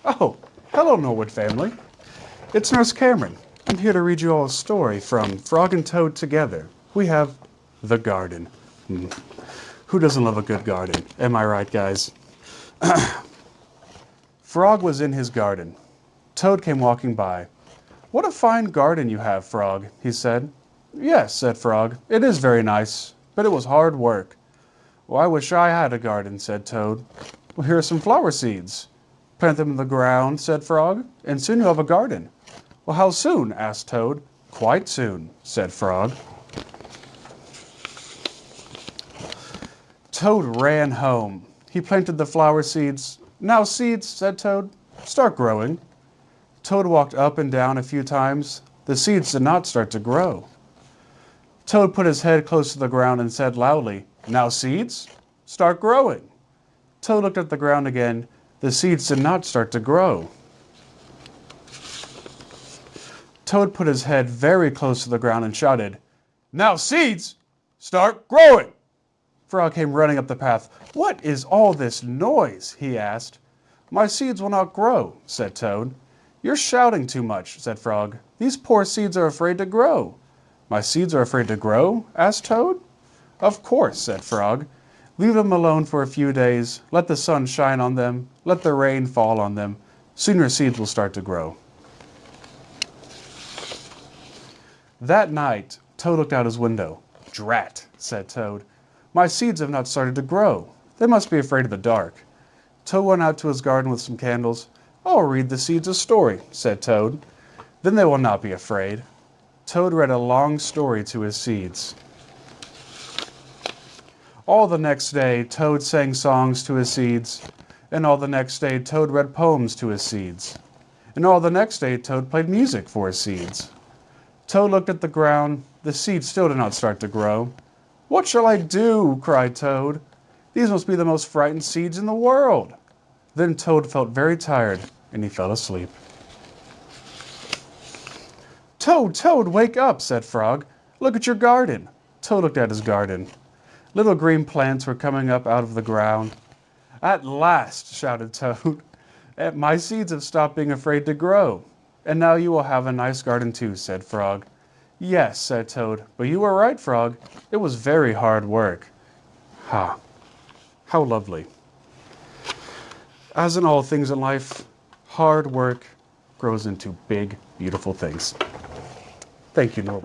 Oh, hello, Norwood family. It's Nurse Cameron. I'm here to read you all a story from Frog and Toad Together. We have The Garden. Who doesn't love a good garden? Am I right, guys? Frog was in his garden. Toad came walking by. "What a fine garden you have, Frog," he said. "Yes," said Frog, "it is very nice, but it was hard work." "Well, I wish I had a garden," said Toad. "Well, here are some flower seeds." "Plant them in the ground," said Frog, "and soon you'll have a garden." "Well, how soon?" asked Toad. "Quite soon," said Frog. Toad ran home. He planted the flower seeds. "Now, seeds," said Toad, "start growing." Toad walked up and down a few times. The seeds did not start to grow. Toad put his head close to the ground and said loudly, "Now, seeds, start growing." Toad looked at the ground again. The seeds did not start to grow. Toad put his head very close to the ground and shouted, "Now, seeds, start growing." Frog came running up the path. "What is all this noise?" he asked. "My seeds will not grow," said Toad. "You're shouting too much," said Frog. "These poor seeds are afraid to grow." "My seeds are afraid to grow?" asked Toad. "Of course," said Frog. "Leave them alone for a few days. Let the sun shine on them. Let the rain fall on them. Soon your seeds will start to grow." That night, Toad looked out his window. "Drat," said Toad. "My seeds have not started to grow. They must be afraid of the dark." Toad went out to his garden with some candles. "I'll read the seeds a story," said Toad. "Then they will not be afraid." Toad read a long story to his seeds. All the next day, Toad sang songs to his seeds. And all the next day, Toad read poems to his seeds. And all the next day, Toad played music for his seeds. Toad looked at the ground. The seeds still did not start to grow. "What shall I do?" cried Toad. "These must be the most frightened seeds in the world." Then Toad felt very tired, and he fell asleep. "Toad, Toad, wake up," said Frog. "Look at your garden." Toad looked at his garden. Little green plants were coming up out of the ground. "At last," shouted Toad. "My seeds have stopped being afraid to grow. And now you will have a nice garden too," said Frog. "Yes," said Toad, "but you were right, Frog. It was very hard work." Ha! How lovely. As in all things in life, hard work grows into big, beautiful things. Thank you, Norwood.